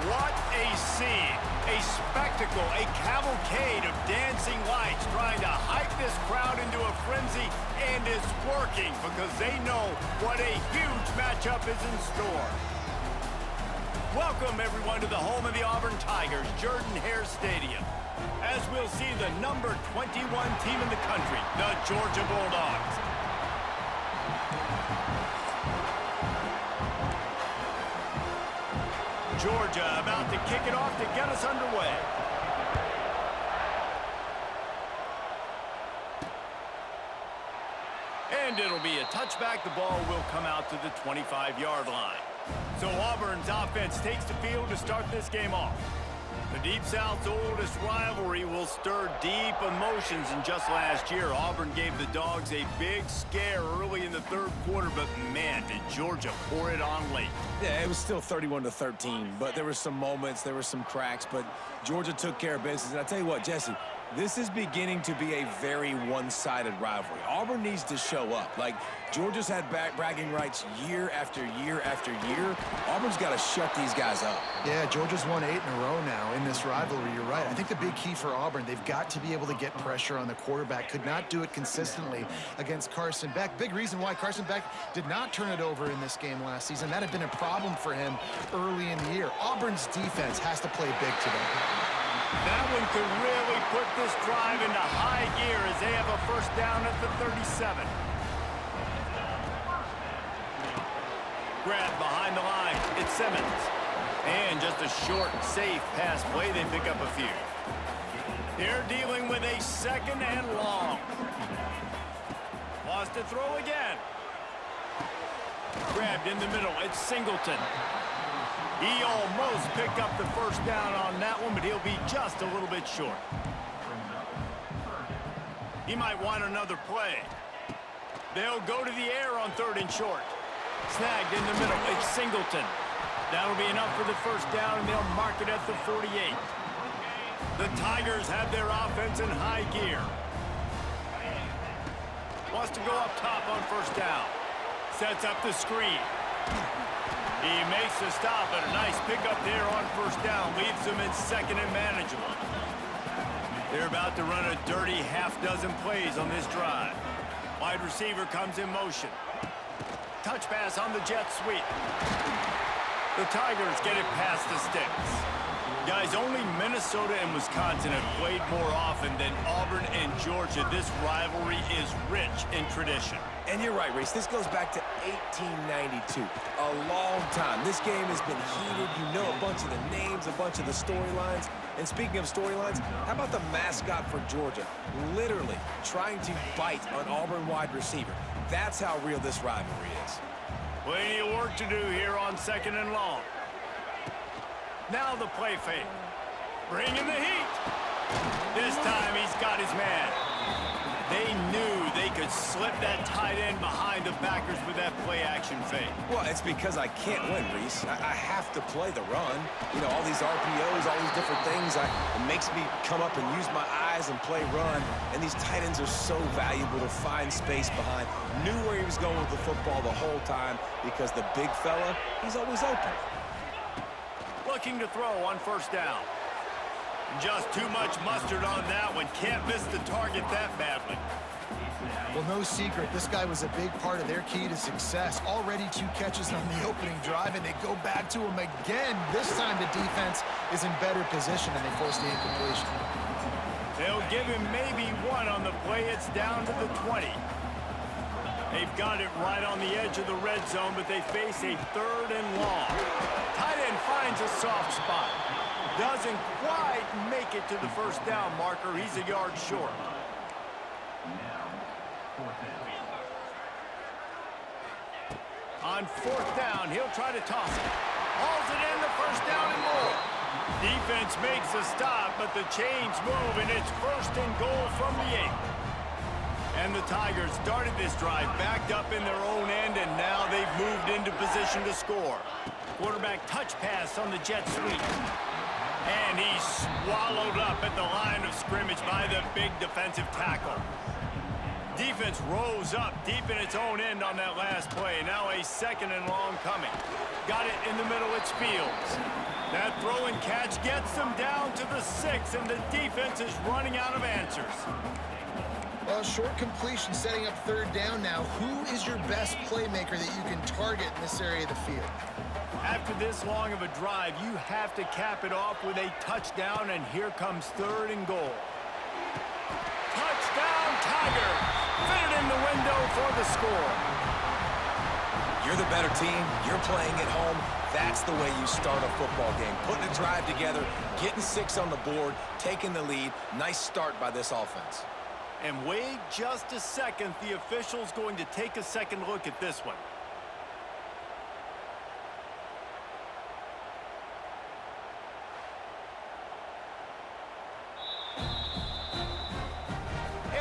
What a scene, a spectacle, a cavalcade of dancing lights trying to hype this crowd into a frenzy, and it's working because they know what a huge matchup is in store. Welcome, everyone, to the home of the Auburn Tigers, Jordan-Hare Stadium, as we'll see the number 21 team in the country, the Georgia Bulldogs. Georgia about to kick it off to get us underway. And it'll be a touchback. The ball will come out to the 25-yard line. So Auburn's offense takes the field to start this game off. The Deep South's oldest rivalry will stir deep emotions. And just last year, Auburn gave the Dogs a big scare early in the third quarter, but man, did Georgia pour it on late. Yeah, it was still 31-13, but there were some moments, there were some cracks, but Georgia took care of business. And I tell you what, Jesse, this is beginning to be a very one-sided rivalry. Auburn needs to show up. Like, Georgia's had bragging rights year after year after year. Auburn's got to shut these guys up. Yeah, Georgia's won 8 in a row now in this rivalry. You're right. I think the big key for Auburn, they've got to be able to get pressure on the quarterback. Could not do it consistently against Carson Beck. Big reason why Carson Beck did not turn it over in this game last season. That had been a problem for him early in the year. Auburn's defense has to play big today. That one could really put this drive into high gear as they have a first down at the 37. Grab behind the line. It's Simmons. And just a short, safe pass play. They pick up a few. They're dealing with a second and long. Wants to throw again. Grabbed in the middle. It's Singleton. He almost picked up the first down on that one, but he'll be just a little bit short. He might want another play. They'll go to the air on 3rd and short. Snagged in the middle. It's Singleton. That'll be enough for the first down, and they'll mark it at the 48. The Tigers have their offense in high gear. Wants to go up top on first down. Sets up the screen. He makes the stop, but a nice pickup there on first down. Leaves them in second and manageable. They're about to run a dirty half-dozen plays on this drive. Wide receiver comes in motion. Touch pass on the jet sweep. The Tigers get it past the sticks. Guys, only Minnesota and Wisconsin have played more often than Auburn and Georgia. This rivalry is rich in tradition. And you're right, Reese. This goes back to 1892. A long time. This game has been heated. You know a bunch of the names, a bunch of the storylines. And speaking of storylines, how about the mascot for Georgia? Literally trying to bite an Auburn wide receiver. That's how real this rivalry is. Plenty of work to do here on 2nd and long. Now the play fake. Bringing the heat. This time he's got his man. They knew they could slip that tight end behind the backers with that play-action fake. Well, it's because I can't win, Reese. I have to play the run. You know, all these RPOs, all these different things. It makes me come up and use my eyes and play run. And these tight ends are so valuable to find space behind. Knew where he was going with the football the whole time because the big fella, he's always open. Looking to throw on first down. Just too much mustard on that one. Can't miss the target that badly. Well, no secret, this guy was a big part of their key to success. Already 2 catches on the opening drive, and they go back to him again. This time the defense is in better position, and they force the incompletion. They'll give him maybe 1 on the play. It's down to the 20. They've got it right on the edge of the red zone, but they face a 3rd and long. Tight end finds a soft spot. Doesn't quite make it to the first down marker. He's a yard short. On 4th down, he'll try to toss it. Hauls it in, the first down and more. Defense makes a stop, but the chains move, and it's 1st and goal from the 8. And the Tigers started this drive backed up in their own end, and now they've moved into position to score. Quarterback touch pass on the jet sweep. And he's swallowed up at the line of scrimmage by the big defensive tackle. Defense rose up deep in its own end on that last play. Now a 2nd and long coming. Got it in the middle, it's Fields. That throw and catch gets them down to the 6, and the defense is running out of answers. Well, short completion setting up 3rd down now. Who is your best playmaker that you can target in this area of the field? After this long of a drive, you have to cap it off with a touchdown, and here comes 3rd and goal. Touchdown, Tigers! Fit it in the window for the score. You're the better team. You're playing at home. That's the way you start a football game. Putting a drive together, getting 6 on the board, taking the lead. Nice start by this offense. And wait just a second. The official's going to take a second look at this one.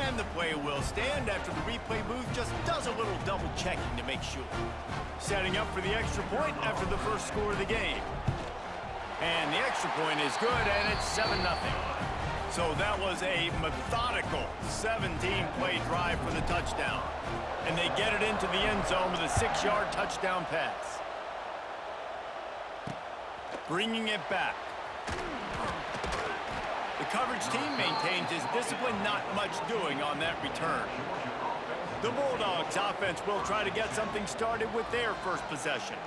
And the play will stand after the replay booth just does a little double checking to make sure. Setting up for the extra point after the first score of the game. And the extra point is good, and it's 7-0. So that was a methodical 17-play drive for the touchdown. And they get it into the end zone with a 6-yard touchdown pass. Bringing it back. The coverage team maintains his discipline, not much doing on that return. The Bulldogs offense will try to get something started with their first possession.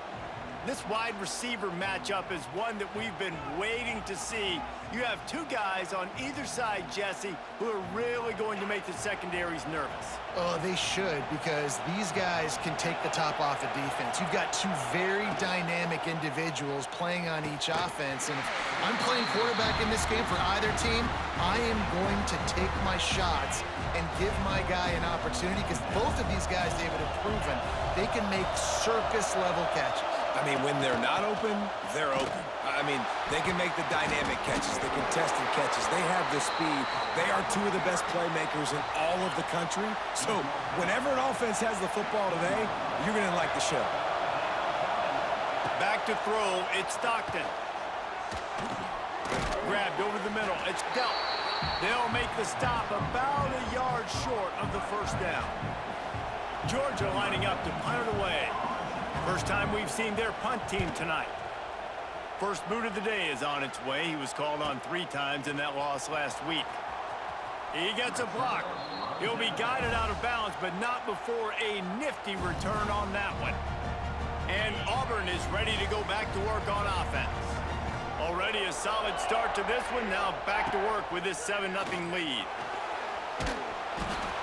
This wide receiver matchup is one that we've been waiting to see. You have 2 guys on either side, Jesse, who are really going to make the secondaries nervous. Oh, they should, because these guys can take the top off of defense. You've got 2 very dynamic individuals playing on each offense, and if I'm playing quarterback in this game for either team, I am going to take my shots and give my guy an opportunity, because both of these guys, David, have proven they can make circus-level catches. I mean, when they're not open, they're open. I mean, they can make the dynamic catches, the contested catches. They have the speed. They are 2 of the best playmakers in all of the country. So whenever an offense has the football today, you're going to like the show. Back to throw, it's Stockton. Grabbed over the middle, it's dealt. They'll make the stop about a yard short of the first down. Georgia lining up to punt it away. First time we've seen their punt team tonight. First boot of the day is on its way. He was called on 3 times in that loss last week. He gets a block. He'll be guided out of bounds, but not before a nifty return on that one. And Auburn is ready to go back to work on offense. Already a solid start to this one. Now back to work with this 7-0 lead.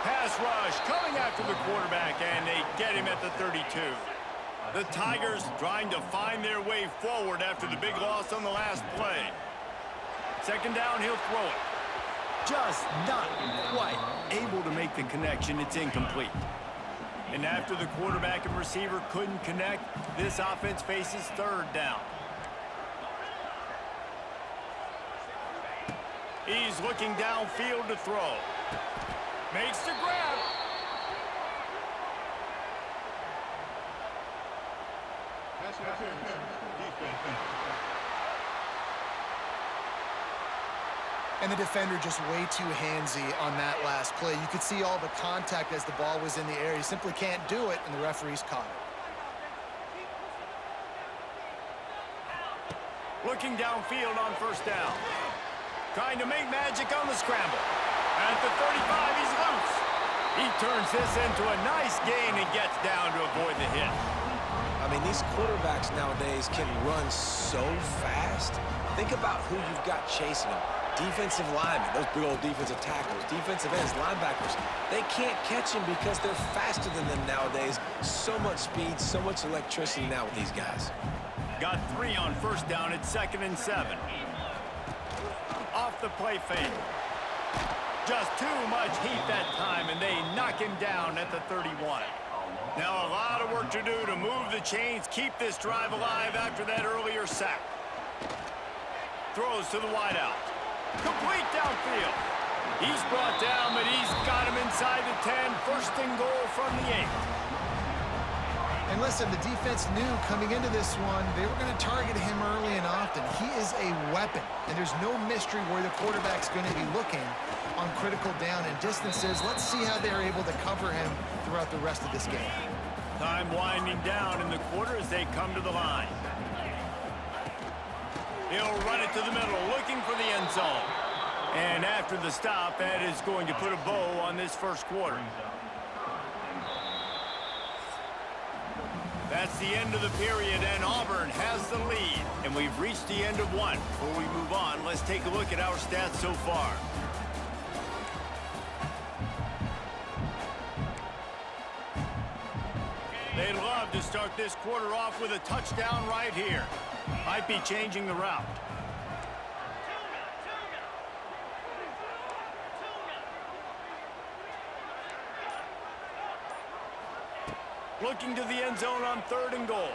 Pass rush coming after the quarterback, and they get him at the 32. The Tigers trying to find their way forward after the big loss on the last play. 2nd down, he'll throw it. Just not quite able to make the connection. It's incomplete. And after the quarterback and receiver couldn't connect, this offense faces 3rd down. He's looking downfield to throw. Makes the grab. And the defender just way too handsy on that last play. You could see all the contact as the ball was in the air. He simply can't do it, and the referees caught it. Looking downfield on 1st down. Trying to make magic on the scramble. At the 35, he's loose. He turns this into a nice gain and gets down to avoid the hit. I mean, these quarterbacks nowadays can run so fast. Think about who you've got chasing them. Defensive linemen, those big old defensive tackles, defensive ends, linebackers. They can't catch them because they're faster than them nowadays. So much speed, so much electricity now with these guys. Got 3 on 1st down at 2nd and 7. Off the play fake. Just too much heat that time, and they knock him down at the 31. Now a lot of work to do to move the chains, keep this drive alive after that earlier sack. Throws to the wideout. Complete downfield. He's brought down, but he's got him inside the 10. 1st and goal from the 8. And listen, the defense knew coming into this one, they were going to target him early and often. He is a weapon, and there's no mystery where the quarterback's going to be looking on critical down and distances. Let's see how they're able to cover him throughout the rest of this game. Time winding down in the quarter as they come to the line. He'll run it to the middle, looking for the end zone. And after the stop, that is going to put a bow on this first quarter. That's the end of the period, and Auburn has the lead. And we've reached the end of one. Before we move on, let's take a look at our stats so far. They'd love to start this quarter off with a touchdown right here. Might be changing the route. Looking to the end zone on 3rd and goal.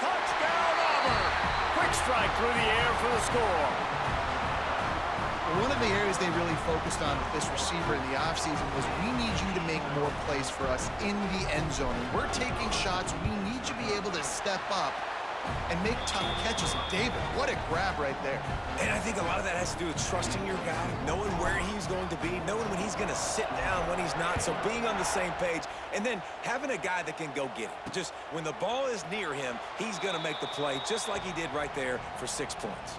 Touchdown, Auburn! Quick strike through the air for the score. One of the areas they really focused on with this receiver in the offseason was we need you to make more plays for us in the end zone. And we're taking shots. We need you to be able to step up and make tough catches. And David, what a grab right there. And I think a lot of that has to do with trusting your guy, knowing where he's going to be, knowing when he's going to sit down, when he's not. So being on the same page, and then having a guy that can go get it. Just when the ball is near him, he's going to make the play, just like he did right there for 6 points.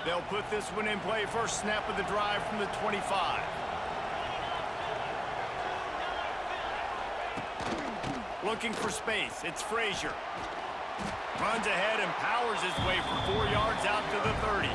They'll put this one in play. First snap of the drive from the 25. Looking for space. It's Frazier. Runs ahead and powers his way for 4 yards out to the 30.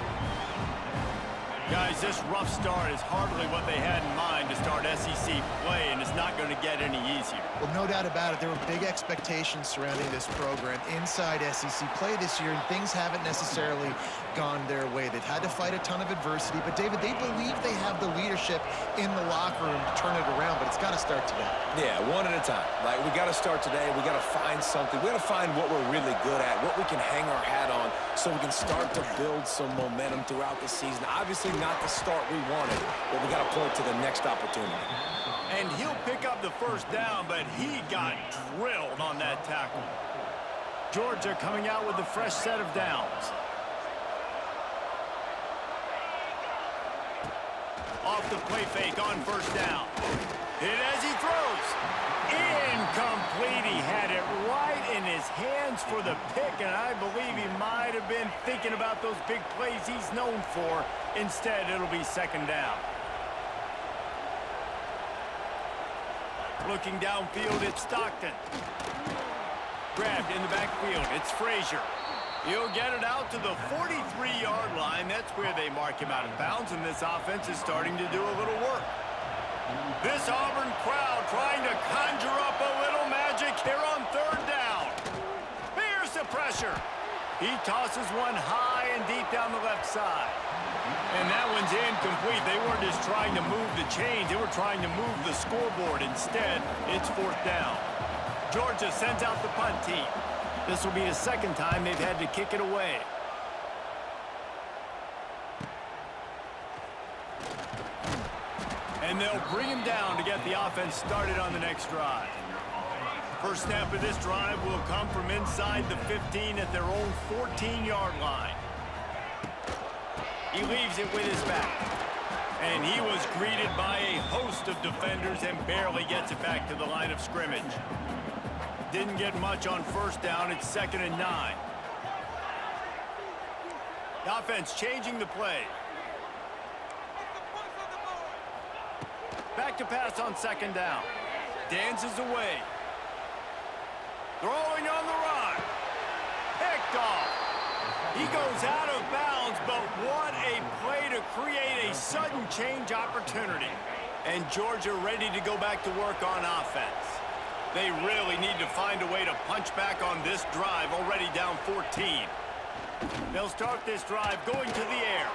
Guys, this rough start is hardly what they had in mind to start SEC play, and it's not going to get any easier. Well, no doubt about it. There were big expectations surrounding this program inside SEC play this year, and things haven't necessarily gone their way. They've had to fight a ton of adversity, but, David, they believe they have the leadership in the locker room to turn it around, but it's got to start today. Yeah, one at a time. Like, we got to start today. We got to find something. We got to find what we're really good at, what we can hang our hat on, so we can start to build some momentum throughout the season. Obviously, not the start we wanted, but we got to point to the next opportunity. And he'll pick up the first down, but he got drilled on that tackle. Georgia coming out with a fresh set of downs. Off the play fake on first down. Hit as he throws. Incomplete. He had it right in his hands for the pick, and I believe he might have been thinking about those big plays he's known for. Instead, it'll be second down. Looking downfield, it's Stockton. Grabbed in the backfield, it's Frazier. He'll get it out to the 43-yard line. That's where they mark him out of bounds, and this offense is starting to do a little work. This Auburn crowd trying to conjure up a little magic here on third down. Here's the pressure. He tosses one high and deep down the left side. And that one's incomplete. They weren't just trying to move the chains. They were trying to move the scoreboard. Instead, it's fourth down. Georgia sends out the punt team. This will be the second time they've had to kick it away. And they'll bring him down to get the offense started on the next drive. First snap of this drive will come from inside the 15 at their own 14-yard line. He leaves it with his back. And he was greeted by a host of defenders and barely gets it back to the line of scrimmage. Didn't get much on first down. It's 2nd and 9. The offense changing the play. Back to pass on second down. Dances away. Throwing on the run. Picked off. He goes out of bounds, but what a play to create a sudden change opportunity. And Georgia ready to go back to work on offense. They really need to find a way to punch back on this drive, already down 14. They'll start this drive going to the air.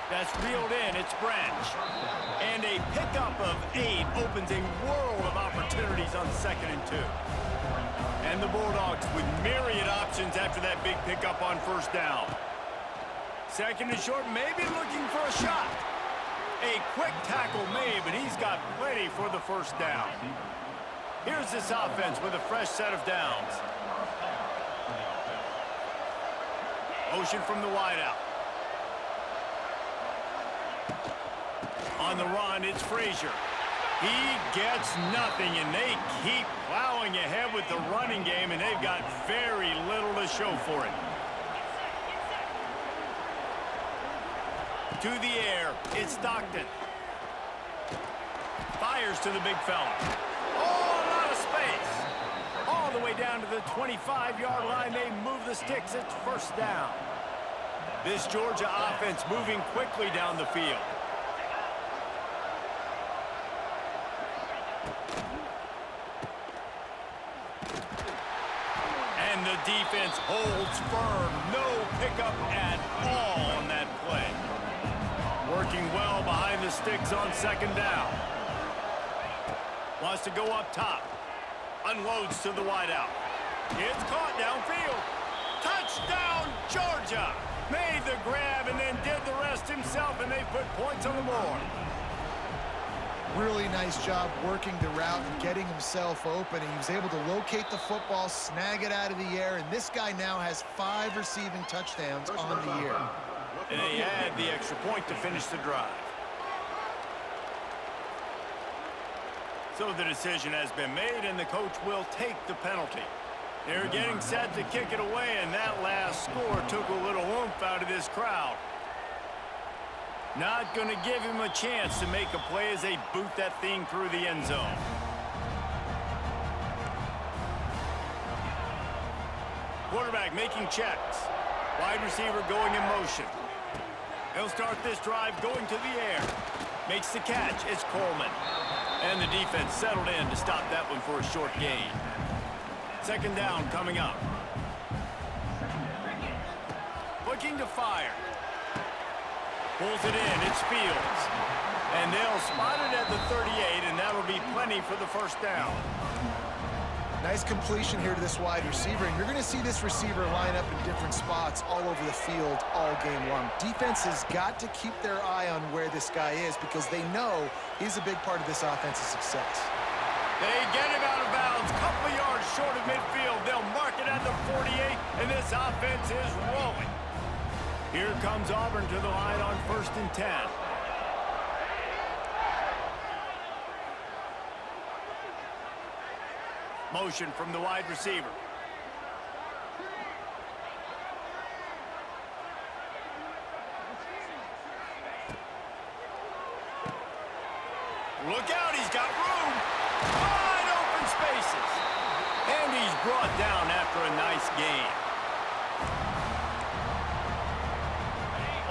That's reeled in. It's Branch. And a pickup of 8 opens a world of opportunities on 2nd and 2. And the Bulldogs with myriad options after that big pickup on first down. 2nd and short, maybe looking for a shot. A quick tackle made, but he's got plenty for the first down. Here's this offense with a fresh set of downs. Motion from the wideout. On the run, it's Frazier. He gets nothing, and they keep plowing ahead with the running game, and they've got very little to show for it. To the air, it's Stockton. Fires to the big fella. Oh, a lot of space. All the way down to the 25-yard line. They move the sticks. It's first down. This Georgia offense moving quickly down the field. And the defense holds firm. No pickup at all on that play. Working well behind the sticks on second down. Wants to go up top. Unloads to the wideout. It's caught downfield. Touchdown, Georgia! Made the grab and then did the rest himself, and they put points on the board. Really nice job working the route and getting himself open. And he was able to locate the football, snag it out of the air, and this guy now has 5 receiving touchdowns on the year. And they add the extra point to finish the drive. So the decision has been made, and the coach will take the penalty. They're getting set to kick it away, and that last score took a little oomph out of this crowd. Not going to give him a chance to make a play as they boot that thing through the end zone. Quarterback making checks. Wide receiver going in motion. He'll start this drive going to the air. Makes the catch. It's Coleman. And the defense settled in to stop that one for a short gain. Second down coming up. Looking to fire. Pulls it in. It's Fields. And they'll spot it at the 38, and that'll be plenty for the first down. Nice completion here to this wide receiver, and you're going to see this receiver line up in different spots all over the field all game long. Defense has got to keep their eye on where this guy is because they know he's a big part of this offense's success. They get him out of bounds, couple of yards short of midfield. They'll mark it at the 48, and this offense is rolling. Here comes Auburn to the line on 1st and 10. Motion from the wide receiver. Look out, he's got room. Wide open spaces. And he's brought down after a nice gain.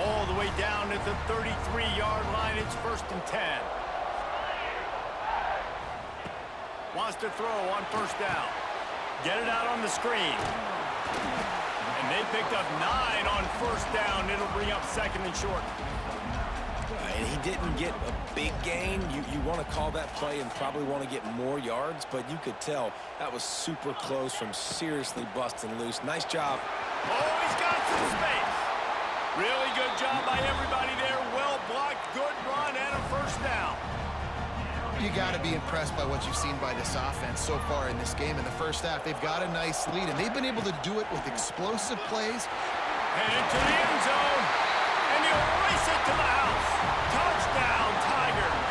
All the way down at the 33-yard line. It's 1st and 10. Wants to throw on 1st down. Get it out on the screen. And they picked up 9 on 1st down. It'll bring up 2nd and short. And he didn't get a big gain. You want to call that play and probably want to get more yards, but you could tell that was super close from seriously busting loose. Nice job. Oh, he's got some space. Really good job by everybody there. Well blocked, good run, and a 1st down. You got to be impressed by what you've seen by this offense so far in this game. In the first half, they've got a nice lead, and they've been able to do it with explosive plays. And into the end zone, and he'll race it to the house. Touchdown, Tigers.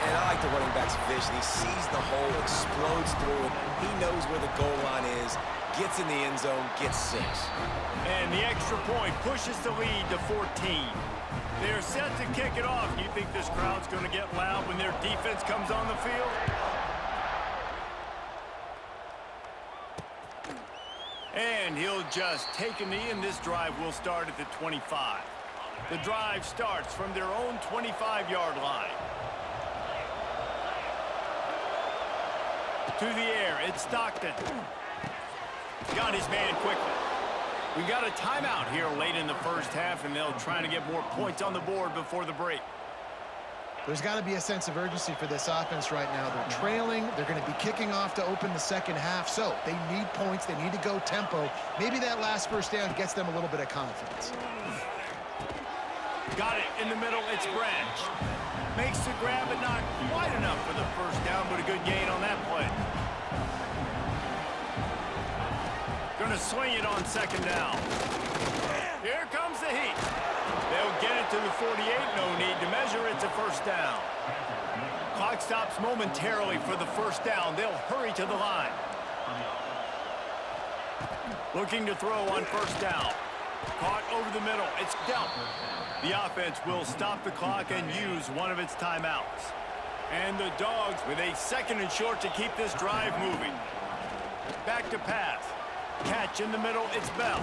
And I like the running back's vision. He sees the hole, explodes through it. He knows where the goal line is, gets in the end zone, gets 6. And the extra point pushes the lead to 14. They're set to kick it off. Do you think this crowd's going to get loud when their defense comes on the field? And he'll just take a knee, and this drive will start at the 25. The drive starts from their own 25-yard line. To the air, it's Stockton. Got his man quickly. We got a timeout here late in the first half, and they'll try to get more points on the board before the break. There's got to be a sense of urgency for this offense right now. They're trailing. They're going to be kicking off to open the second half, so they need points. They need to go tempo. Maybe that last 1st down gets them a little bit of confidence. Got it in the middle. It's Branch. Makes the grab, but not quite enough for the first down, but a good gain on that play. Gonna swing it on second down. Here comes the heat. They'll get it to the 48. No need to measure. It's a first down. Clock stops momentarily for the first down. They'll hurry to the line. Looking to throw on first down. Caught over the middle. It's dealt. The offense will stop the clock and use one of its timeouts. And the Dogs with a 2nd and short to keep this drive moving. Back to pass. Catch in the middle. It's Bell.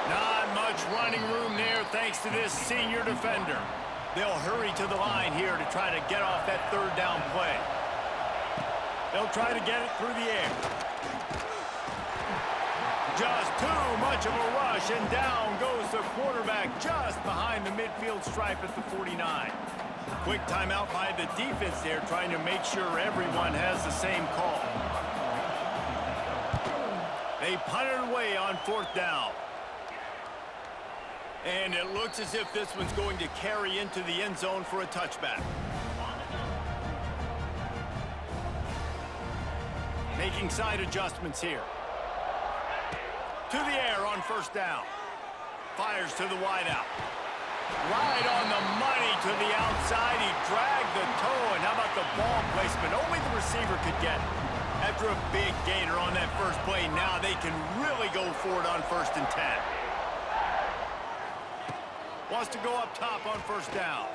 Not much running room there thanks to this senior defender. They'll hurry to the line here to try to get off that 3rd down play. They'll try to get it through the air. Just too much of a rush, and down goes the quarterback just behind the midfield stripe at the 49. Quick timeout by the defense there, trying to make sure everyone has the same call. They punt it away on 4th down. And it looks as if this one's going to carry into the end zone for a touchback. Making side adjustments here. To the air on first down. Fires to the wideout. Right on the money to the outside. He dragged the toe, and how about the ball placement? Only the receiver could get it. After a big gainer on that first play, now they can really go for it on 1st and 10. Wants to go up top on first down.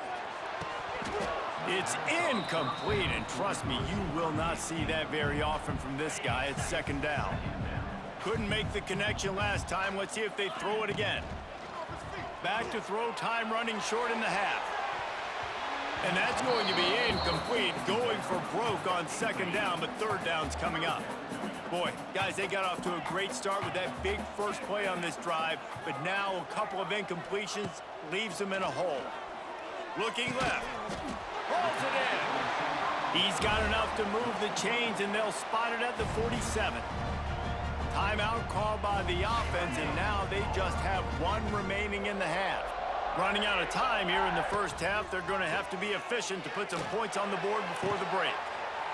It's incomplete, and trust me, you will not see that very often from this guy. It's 2nd down. Couldn't make the connection last time. Let's see if they throw it again. Back to throw, time running short in the half. And that's going to be incomplete, going for broke on 2nd down, but 3rd down's coming up. Boy, guys, they got off to a great start with that big first play on this drive, but now a couple of incompletions leaves them in a hole. Looking left. Rolls it in. He's got enough to move the chains, and they'll spot it at the 47. Timeout called by the offense, and now they just have 1 remaining in the half. Running out of time here in the first half, they're going to have to be efficient to put some points on the board before the break.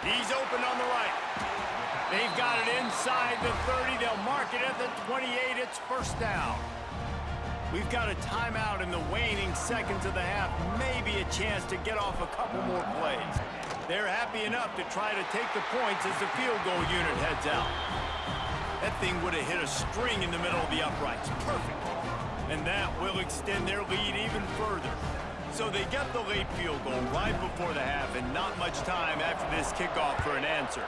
He's open on the right. They've got it inside the 30. They'll mark it at the 28. It's first down. We've got a timeout in the waning seconds of the half. Maybe a chance to get off a couple more plays. They're happy enough to try to take the points as the field goal unit heads out. That thing would have hit a string in the middle of the uprights. Perfect. And that will extend their lead even further. So they get the late field goal right before the half, and not much time after this kickoff for an answer.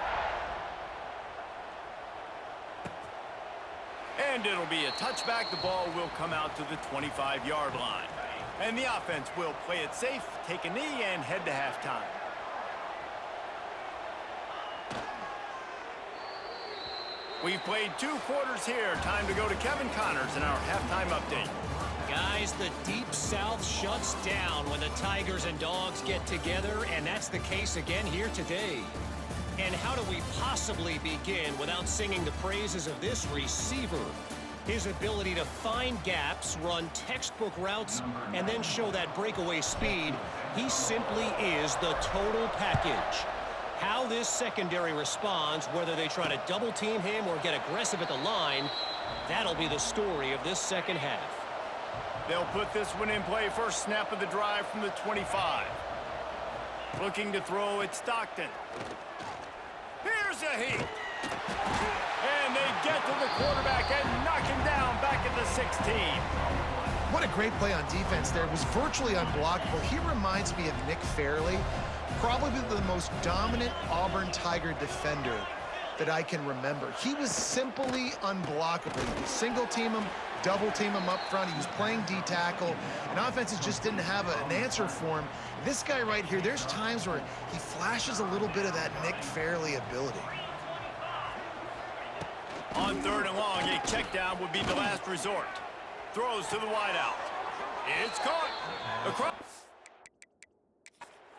And it'll be a touchback. The ball will come out to the 25-yard line. And the offense will play it safe, take a knee, and head to halftime. We've played 2 quarters here. Time to go to Kevin Connors in our halftime update. Guys, the Deep South shuts down when the Tigers and Dogs get together, and that's the case again here today. And how do we possibly begin without singing the praises of this receiver? His ability to find gaps, run textbook routes, and then show that breakaway speed. He simply is the total package. How this secondary responds, whether they try to double-team him or get aggressive at the line, that'll be the story of this second half. They'll put this one in play. First snap of the drive from the 25. Looking to throw at Stockton. Here's a heat. And they get to the quarterback and knock him down back at the 16. What a great play on defense there. It was virtually unblockable. He reminds me of Nick Fairley, probably the most dominant Auburn Tiger defender that I can remember. He was simply unblockable. You could single team him, double team him up front. He was playing D-tackle, and offenses just didn't have an answer for him. This guy right here, there's times where he flashes a little bit of that Nick Fairley ability. On 3rd and long, a check down would be the last resort. Throws to the wideout. It's caught. Across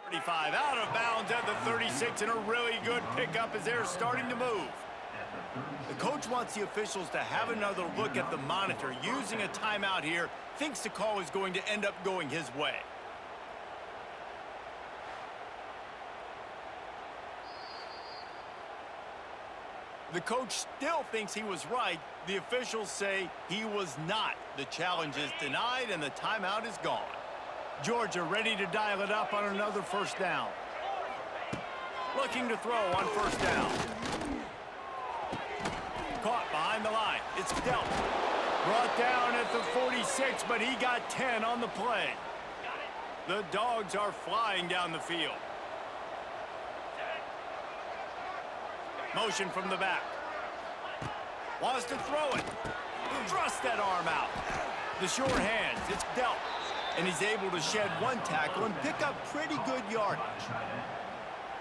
35, out of bounds at the 36, and a really good pickup as they're starting to move. The coach wants the officials to have another look at the monitor. Using a timeout here, thinks the call is going to end up going his way. The coach still thinks he was right. The officials say he was not. The challenge is denied, and the timeout is gone. Georgia ready to dial it up on another first down. Looking to throw on first down. Caught behind the line. It's dealt. Brought down at the 46, but he got 10 on the play. The Dogs are flying down the field. Motion from the back. Wants to throw it. Thrust that arm out. The short hands. It's dealt. And he's able to shed one tackle and pick up pretty good yardage.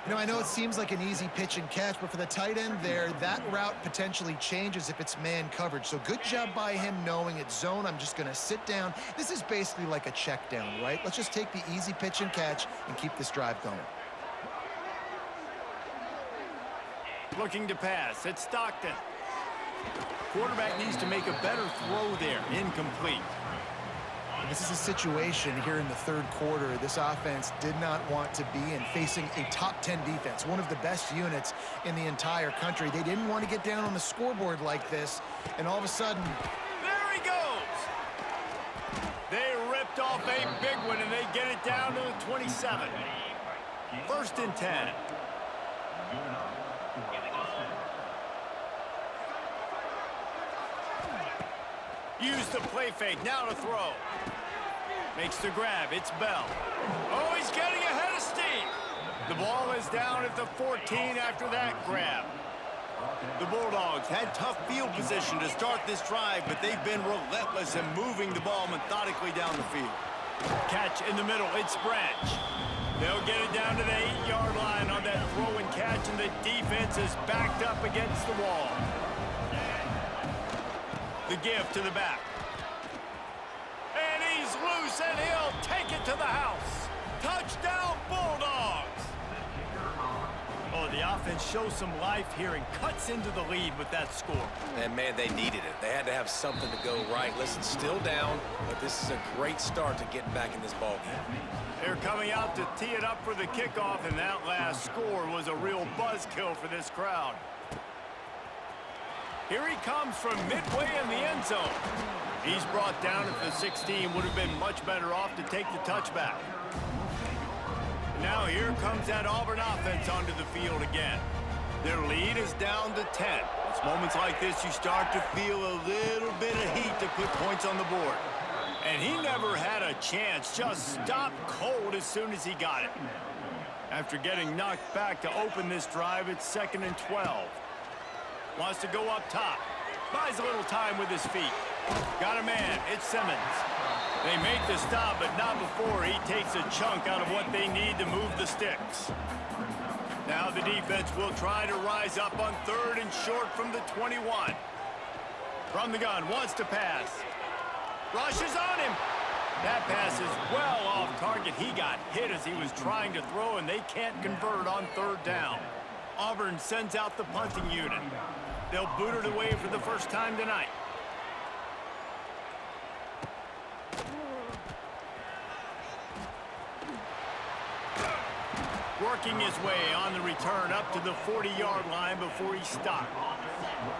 You know, I know it seems like an easy pitch and catch, but for the tight end there, that route potentially changes if it's man coverage. So good job by him knowing it's zone. I'm just going to sit down. This is basically like a check down, right? Let's just take the easy pitch and catch and keep this drive going. Looking to pass. It's Stockton. Quarterback needs to make a better throw there. Incomplete. This is a situation here in the third quarter this offense did not want to be in, facing a top 10 defense, one of the best units in the entire country. They didn't want to get down on the scoreboard like this, and all of a sudden... There he goes! They ripped off a big one, and they get it down to the 27. First and 10. Use the play fake, now to throw. Makes the grab, it's Bell. Oh, he's getting ahead of steam. The ball is down at the 14 after that grab. The Bulldogs had tough field position to start this drive, but they've been relentless in moving the ball methodically down the field. Catch in the middle, it's Branch. They'll get it down to the 8-yard line on that throw and catch, and the defense is backed up against the wall. The give to the back. And he's loose, and he'll take it to the house. Touchdown, Bulldogs! Oh, the offense shows some life here and cuts into the lead with that score. And, man, they needed it. They had to have something to go right. Listen, still down, but this is a great start to getting back in this ballgame. They're coming out to tee it up for the kickoff, and that last score was a real buzzkill for this crowd. Here he comes from midway in the end zone. He's brought down at the 16. Would have been much better off to take the touchback. Now here comes that Auburn offense onto the field again. Their lead is down to 10. It's moments like this you start to feel a little bit of heat to put points on the board. And he never had a chance, just stopped cold as soon as he got it. After getting knocked back to open this drive, it's 2nd and 12. Wants to go up top. Buys a little time with his feet. Got a man. It's Simmons. They make the stop, but not before he takes a chunk out of what they need to move the sticks. Now the defense will try to rise up on 3rd and short from the 21. From the gun, wants to pass. Rushes on him. That pass is well off target. He got hit as he was trying to throw, and they can't convert on 3rd down. Auburn sends out the punting unit. They'll boot it away for the first time tonight. Working his way on the return up to the 40-yard line before he stopped.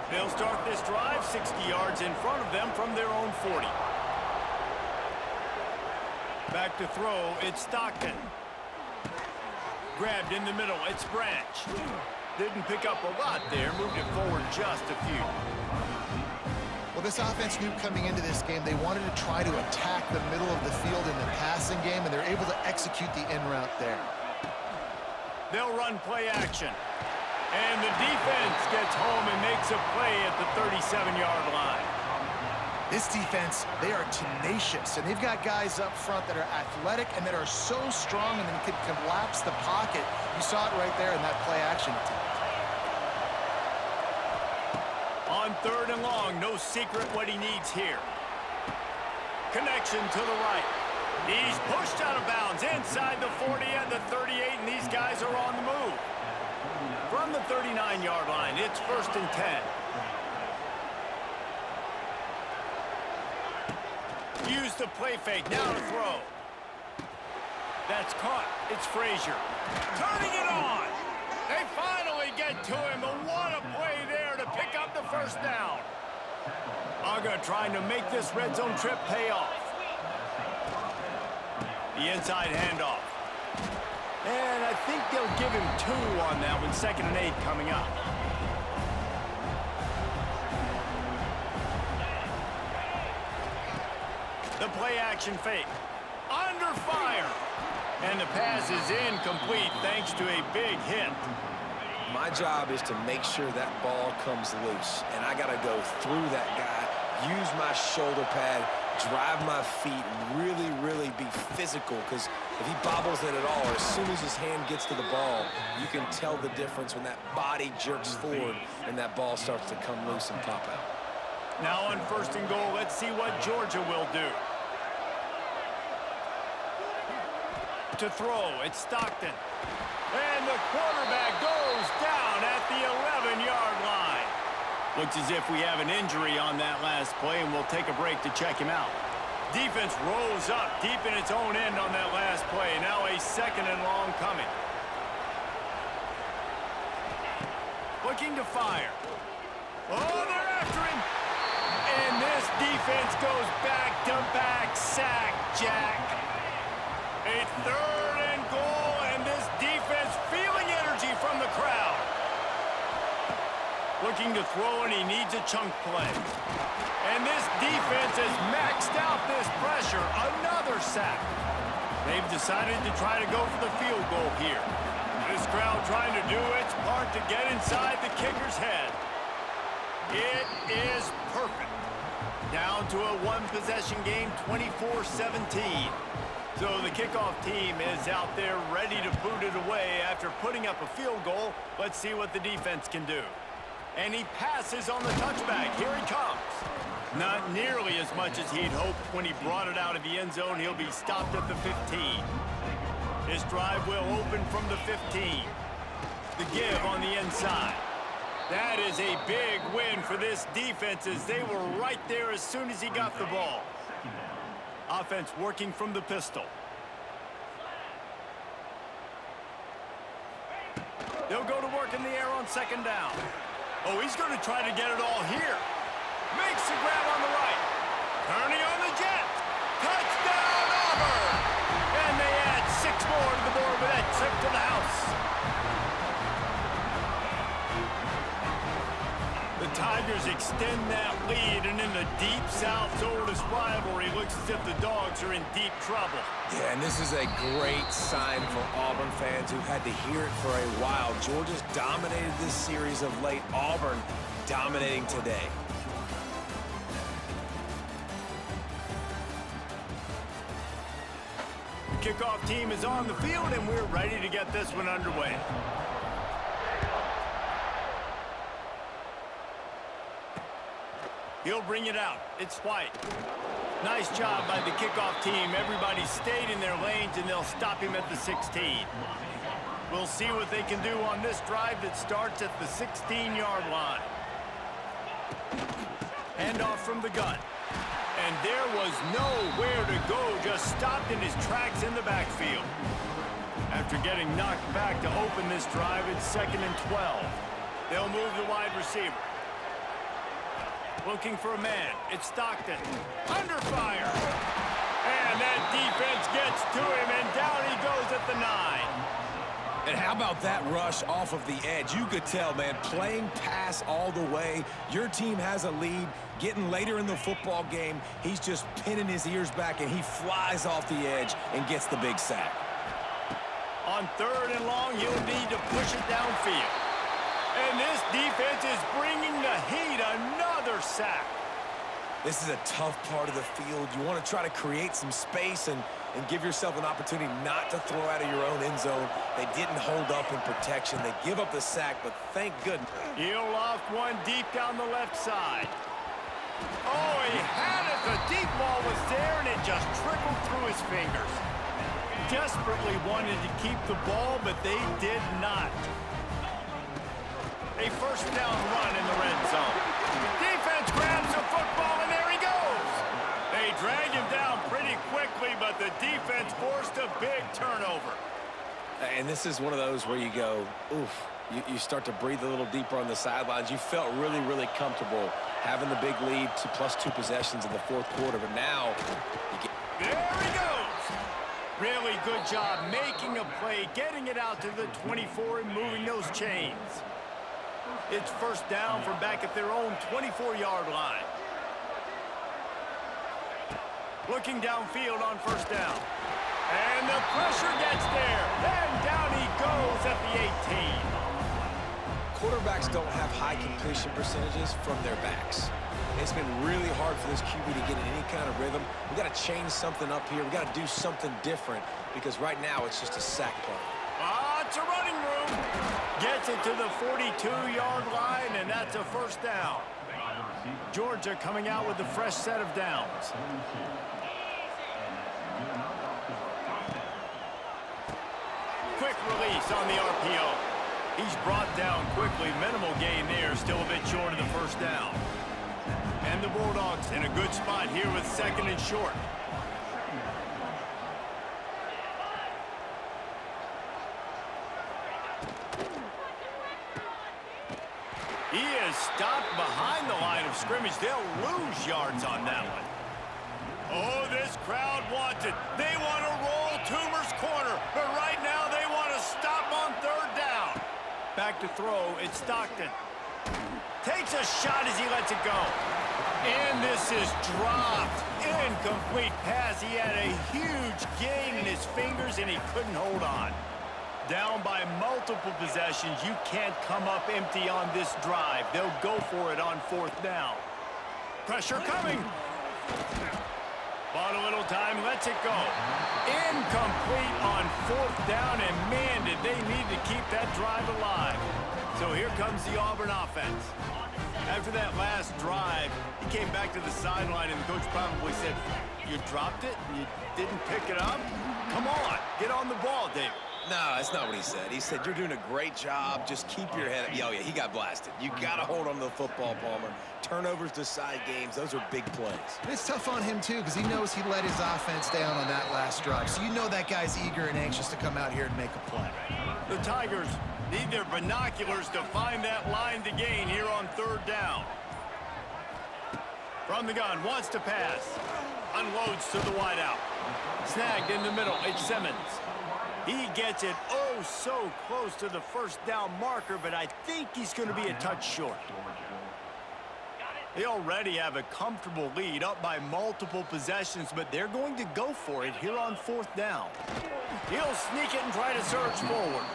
They'll start this drive 60 yards in front of them from their own 40. Back to throw, it's Stockton. Grabbed in the middle, it's Branch. Didn't pick up a lot there, moved it forward just a few. Well, this offense knew coming into this game they wanted to try to attack the middle of the field in the passing game, and they're able to execute the in route there. They'll run play action. And the defense gets home and makes a play at the 37-yard line. This defense, they are tenacious, and they've got guys up front that are athletic and that are so strong and then can collapse the pocket. You saw it right there in that play action attempt. On 3rd and long, no secret what he needs here. Connection to the right. He's pushed out of bounds inside the 40 and the 38, and these guys are on the move. From the 39-yard line, it's 1st and 10. Use the play fake, now to throw. That's caught. It's Frazier. Turning it on. They finally get to him, but what a play there to pick up the first down. Uga trying to make this red zone trip pay off. The inside handoff. And I think they'll give him 2 on that one. 2nd and 8 coming up. The play action fake. Under fire. And the pass is incomplete thanks to a big hit. My job is to make sure that ball comes loose, and I got to go through that guy, use my shoulder pad, drive my feet, really be physical, because if he bobbles it at all, or as soon as his hand gets to the ball, you can tell the difference when that body jerks forward and that ball starts to come loose and pop out. Now on 1st and goal, let's see what Georgia will do. To throw, it's Stockton. And the quarterback goes down at the 11-yard line. Looks as if we have an injury on that last play, and we'll take a break to check him out. Defense rolls up deep in its own end on that last play. Now a 2nd and long coming. Looking to fire. Oh, they're after him. And this defense goes back-to-back sack, Jack. A 3rd and goal, and this defense feeling energy from the crowd. Looking to throw, and he needs a chunk play. And this defense has maxed out this pressure. Another sack. They've decided to try to go for the field goal here. This crowd trying to do its part to get inside the kicker's head. It is perfect. Down to a 1-possession game, 24-17. So the kickoff team is out there ready to boot it away after putting up a field goal. Let's see what the defense can do. And he passes on the touchback. Here he comes. Not nearly as much as he'd hoped when he brought it out of the end zone. He'll be stopped at the 15. His drive will open from the 15. The give on the inside. That is a big win for this defense as they were right there as soon as he got the ball. Offense working from the pistol. They'll go to work in the air on 2nd down. Oh, he's going to try to get it all here. Makes the grab on the right. Turning on the jet. Touchdown, Auburn! And they add 6 more to the board with that trip to the house. The Tigers extend that lead, and in the Deep South's oldest rivalry, looks as if the Dogs are in deep trouble. Yeah, and this is a great sign for Auburn fans who've had to hear it for a while. Georgia's dominated this series of late. Auburn dominating today. The kickoff team is on the field, and we're ready to get this one underway. He'll bring it out. It's White. Nice job by the kickoff team. Everybody stayed in their lanes, and they'll stop him at the 16. We'll see what they can do on this drive that starts at the 16-yard line. Handoff from the gun. And there was nowhere to go, just stopped in his tracks in the backfield. After getting knocked back to open this drive, it's 2nd and 12. They'll move the wide receiver. Looking for a man. It's Stockton. Under fire. And that defense gets to him, and down he goes at the 9. And how about that rush off of the edge? You could tell, man, playing pass all the way. Your team has a lead. Getting later in the football game, he's just pinning his ears back, and he flies off the edge and gets the big sack. On 3rd and long, he'll need to push it downfield. And this defense is bringing the heat. Another sack. This is a tough part of the field. You want to try to create some space and give yourself an opportunity not to throw out of your own end zone. They didn't hold up in protection. They give up the sack, but thank goodness. He'll loft one deep down the left side. Oh, he had it. The deep ball was there, and it just trickled through his fingers. Desperately wanted to keep the ball, but they did not. A 1st down run in the red zone. Defense grabs the football, and there he goes. They drag him down pretty quickly, but the defense forced a big turnover. And this is one of those where you go, oof, you start to breathe a little deeper on the sidelines. You felt really, really comfortable having the big lead to +2 possessions in the fourth quarter, but now you get... There he goes. Really good job making a play, getting it out to the 24 and moving those chains. It's first down from back at their own 24-yard line. Looking downfield on first down. And the pressure gets there. And down he goes at the 18. Quarterbacks don't have high completion percentages from their backs. It's been really hard for this QB to get in any kind of rhythm. We got to change something up here. We got to do something different because right now it's just a sack play. It's a running room. Gets it to the 42-yard line, and that's a first down. Georgia coming out with a fresh set of downs. Quick release on the RPO. He's brought down quickly. Minimal gain there, still a bit short of the first down. And the Bulldogs in a good spot here with second and short. He is stopped behind the line of scrimmage. They'll lose yards on that one. Oh, this crowd wants it. They want to roll Toomer's corner, but right now they want to stop on third down. Back to throw, it's Stockton. Takes a shot as he lets it go. And this is dropped. Incomplete pass. He had a huge gain in his fingers, and he couldn't hold on. Down by multiple possessions. You can't come up empty on this drive. They'll go for it on fourth down. Pressure coming. Bought a little time, lets it go. Incomplete on fourth down, and man, did they need to keep that drive alive. So here comes the Auburn offense. After that last drive, he came back to the sideline, and the coach probably said, "You dropped it? You didn't pick it up? Come on, get on the ball, David." No, that's not what he said. He said, "You're doing a great job. Just keep your head up." Oh, yeah, he got blasted. You got to hold on to the football, Palmer. Turnovers decide games. Those are big plays. It's tough on him, too, because he knows he let his offense down on that last drive. So you know that guy's eager and anxious to come out here and make a play. The Tigers need their binoculars to find that line to gain here on third down. From the gun, wants to pass. Unloads to the wideout. Snagged in the middle, it's Simmons. He gets it oh so close to the first down marker, but I think he's going to be a touch short. They already have a comfortable lead up by multiple possessions, but they're going to go for it here on fourth down. He'll sneak it and try to surge forward.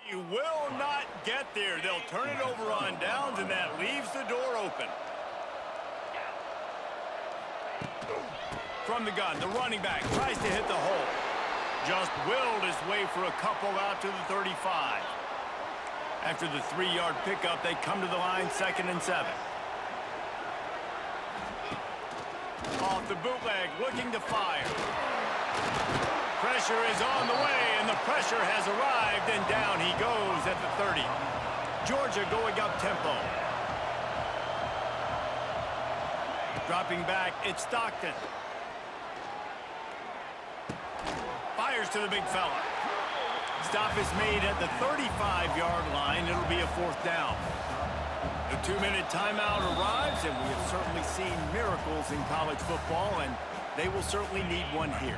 He will not get there. They'll turn it over on downs, and that leaves the door open. From the gun, the running back tries to hit the hole. Just willed his way for a couple out to the 35. After the 3-yard pickup, they come to the line, 2nd and 7. Off the bootleg, looking to fire. Pressure is on the way, and the pressure has arrived, and down he goes at the 30. Georgia going up tempo. Dropping back, it's Stockton. Fires to the big fella. Stop is made at the 35-yard line. It'll be a fourth down. The 2-minute timeout arrives, and we have certainly seen miracles in college football, and they will certainly need one here.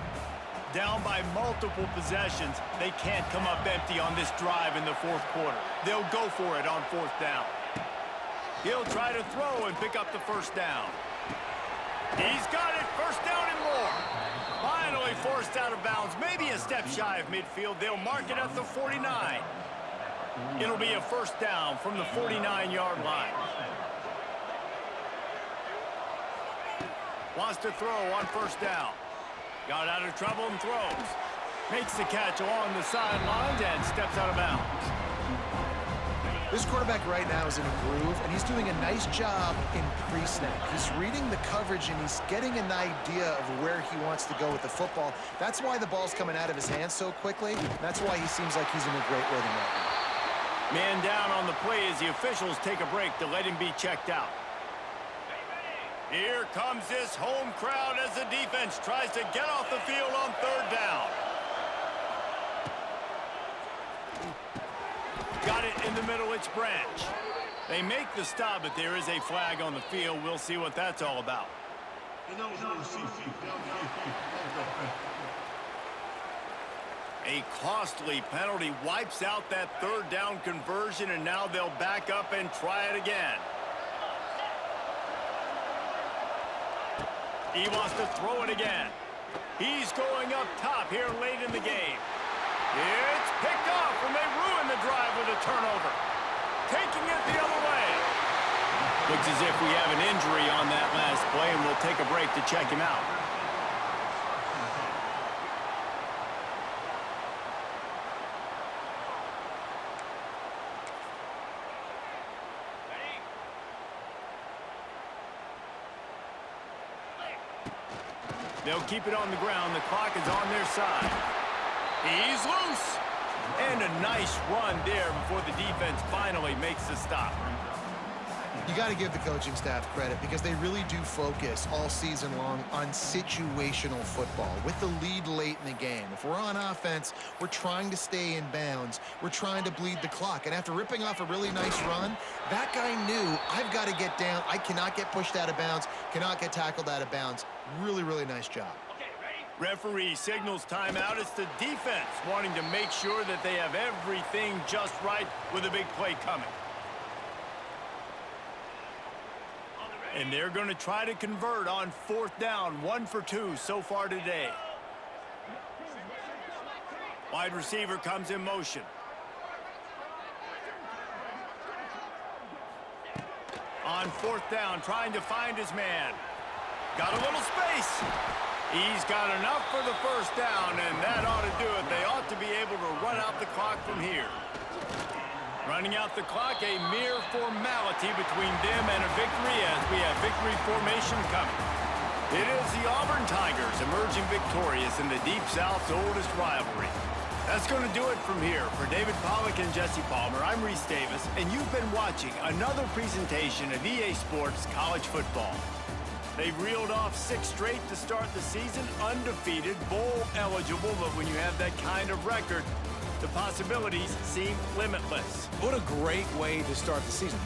Down by multiple possessions, they can't come up empty on this drive in the fourth quarter. They'll go for it on fourth down. He'll try to throw and pick up the first down. He's got it, first down and more. Finally forced out of bounds, maybe a step shy of midfield. They'll mark it at the 49. It'll be a first down from the 49-yard line. Wants to throw on first down. Got out of trouble and throws. Makes the catch along the sidelines and steps out of bounds. This quarterback right now is in a groove, and he's doing a nice job in pre-snap. He's reading the coverage, and he's getting an idea of where he wants to go with the football. That's why the ball's coming out of his hands so quickly. That's why he seems like he's in a great rhythm right now. Man down on the play as the officials take a break to let him be checked out. Here comes this home crowd as the defense tries to get off the field on third down. Got it in the middle, it's Branch. They make the stop, but there is a flag on the field. We'll see what that's all about. A costly penalty wipes out that third down conversion, and now they'll back up and try it again. He wants to throw it again. He's going up top here late in the game. It's picked off, and they ruin the drive with a turnover. Taking it the other way. Looks as if we have an injury on that last play, and we'll take a break to check him out. They'll keep it on the ground. The clock is on their side. He's loose. And a nice run there before the defense finally makes the stop. You got to give the coaching staff credit because they really do focus all season long on situational football with the lead late in the game. If we're on offense, we're trying to stay in bounds. We're trying to bleed the clock. And after ripping off a really nice run, that guy knew, I've got to get down. I cannot get pushed out of bounds, cannot get tackled out of bounds. Really, really nice job. Referee signals timeout. It's the defense wanting to make sure that they have everything just right with a big play coming. And they're going to try to convert on fourth down. 1 for 2 so far today. Wide receiver comes in motion. On fourth down, trying to find his man. Got a little space. He's got enough for the first down, and that ought to do it. They ought to be able to run out the clock from here. Running out the clock, a mere formality between them and a victory as we have victory formation coming. It is the Auburn Tigers emerging victorious in the Deep South's oldest rivalry. That's going to do it from here. For David Pollack and Jesse Palmer, I'm Reese Davis, and you've been watching another presentation of EA Sports College Football. They've reeled off 6 straight to start the season, undefeated, bowl eligible, but when you have that kind of record, the possibilities seem limitless. What a great way to start the season.